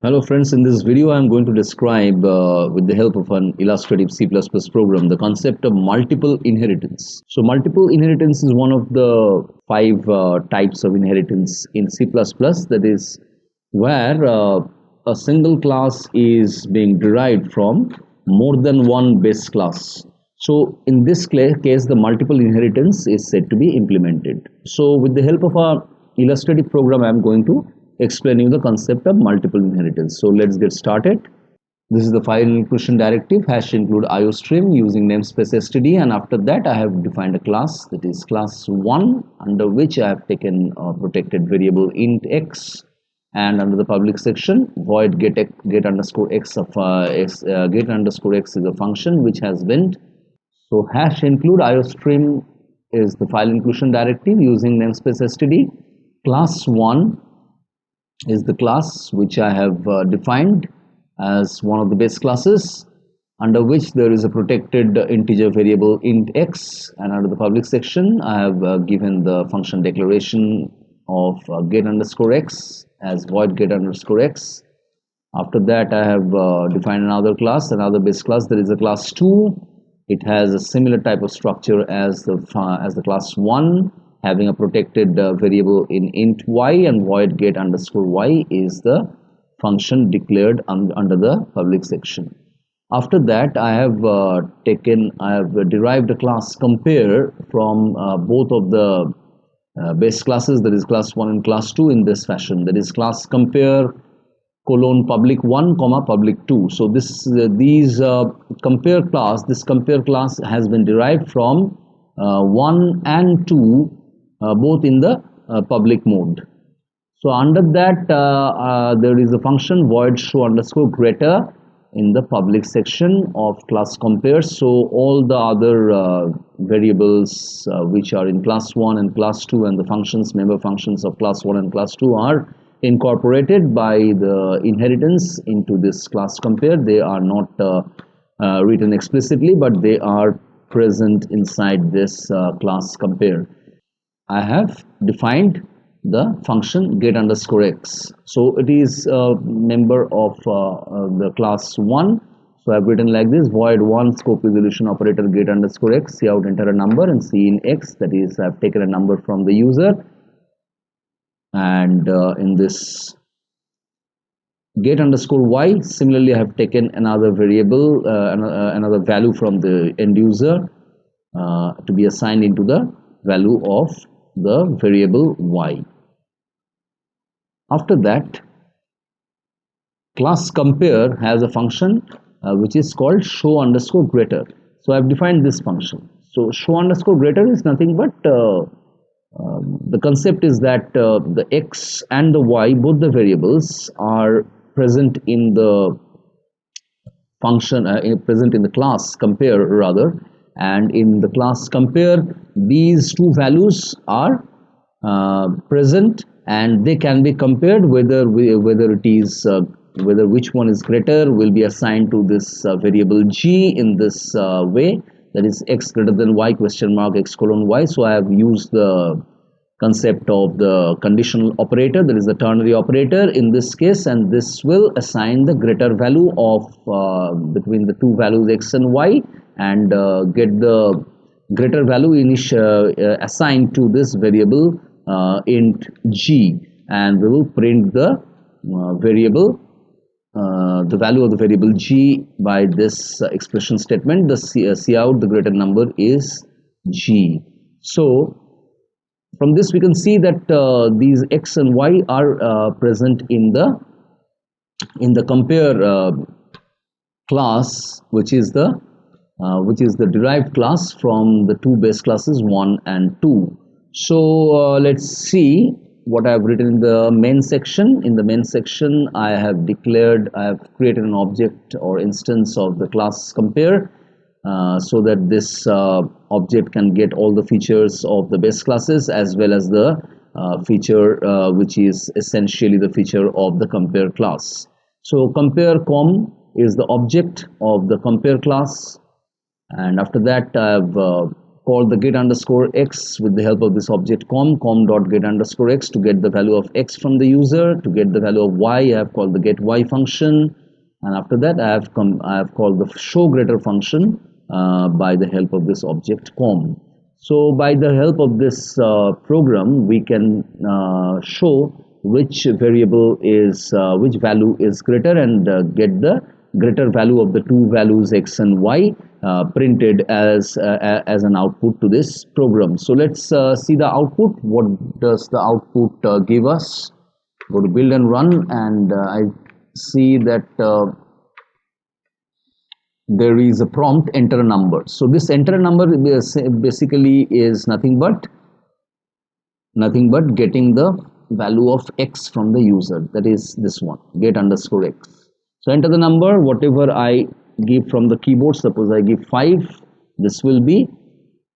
Hello friends, in this video I am going to describe with the help of an illustrative C++ program the concept of multiple inheritance. So multiple inheritance is one of the five types of inheritance in C++, that is where a single class is being derived from more than one base class. So in this case the multiple inheritance is said to be implemented. So with the help of a illustrative program I am going to explain you the concept of multiple inheritance. So let's get started. This is the file inclusion directive #include iostream using namespace std, and after that I have defined a class, that is class 1, under which I have taken a protected variable int x, and under the public section void get underscore x of get underscore x is a function which has been. So #include iostream is the file inclusion directive using namespace std. Class 1 is the class which I have defined as one of the base classes, under which there is a protected integer variable int x, and under the public section I have given the function declaration of get underscore x as void get underscore x. After that I have defined another class, another base class, there is a class 2. It has a similar type of structure as the class 1, having a protected variable in int y, and void get underscore y is the function declared under the public section. After that I have derived a class compare from both of the base classes, that is class 1 and class 2, in this fashion, that is class compare colon public 1 comma public 2. So this compare class has been derived from 1 and 2 both in the public mode. So under that there is a function void show underscore greater in the public section of class compare. So all the other variables which are in class 1 and class 2 and the functions, member functions of class 1 and class 2 are incorporated by the inheritance into this class compare. They are not written explicitly, but they are present inside this class compare. I have defined the function get underscore x. So it is a member of the class 1. So I have written like this: void 1 scope resolution operator get underscore x, see out enter a number, and see in x, that is I have taken a number from the user, and in this get underscore y, similarly I have taken another variable, another value from the end user to be assigned into the value of the variable y. After that, class compare has a function which is called show underscore greater. So I have defined this function. So show underscore greater is nothing but the concept is that the x and the y, both the variables, are present in the function, present in the class compare rather, and in the class compare these two values are present, and they can be compared whether it is whether which one is greater will be assigned to this variable g in this way, that is x greater than y question mark x colon y. So I have used the concept of the conditional operator, that is the ternary operator in this case, and this will assign the greater value of between the two values x and y, and get the greater value assigned to this variable int g, and we will print the variable the value of the variable g by this expression statement. The cout, the greater number, is g. So from this we can see that these x and y are present in the compare class, which is the derived class from the two base classes 1 and 2. So let's see what I have written in the main section. In the main section I have created an object or instance of the class compare, so that this object can get all the features of the base classes as well as the feature which is essentially the feature of the compare class. So compare com is the object of the compare class, and after that I have call the get underscore x with the help of this object com dot get underscore x to get the value of x from the user. To get the value of y, I have called the get y function, and after that I have called the show greater function by the help of this object com. So by the help of this program, we can show which variable is which value is greater, and get the greater value of the two values x and y printed as an output to this program. So let's see the output. What does the output give us? Go to build and run, and I see that there is a prompt, enter a number. So this enter a number basically is nothing but getting the value of x from the user, that is this one, get underscore x. So enter the number, whatever I give from the keyboard. Suppose I give 5, this will be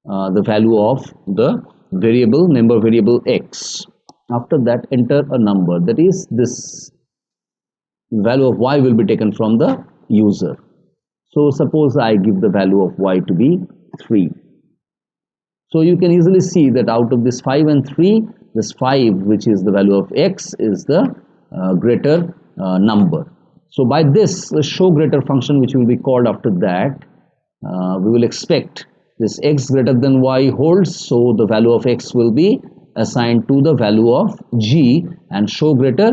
the value of the member variable x. After that, enter a number, that is this value of y will be taken from the user. So suppose I give the value of y to be 3. So you can easily see that out of this 5 and 3, this 5, which is the value of x, is the greater number. So by this show greater function, which will be called after that, we will expect this x greater than y holds, so the value of x will be assigned to the value of g, and show greater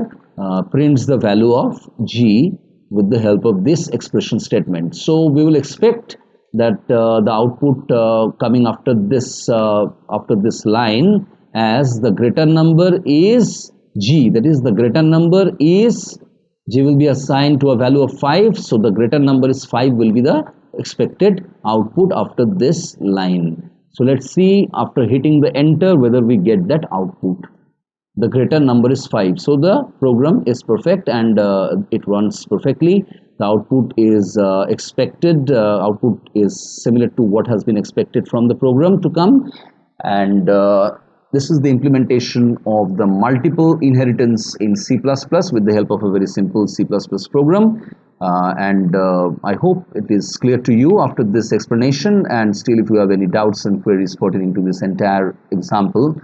prints the value of g with the help of this expression statement. So we will expect that the output coming after this line as the greater number is g, that is the greater number is g will be assigned to a value of 5, so the greater number is 5 will be the expected output after this line. So let's see after hitting the enter whether we get that output. The greater number is 5, so the program is perfect, and it runs perfectly. The output is expected, output is similar to what has been expected from the program to come, and this is the implementation of the multiple inheritance in C++ with the help of a very simple C++ program. And I hope it is clear to you after this explanation, and still if you have any doubts and queries pertaining to this entire example,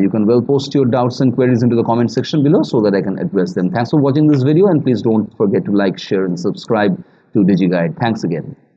you can well post your doubts and queries into the comment section below so that I can address them. Thanks for watching this video, and please don't forget to like, share and subscribe to DigiGuide. Thanks again.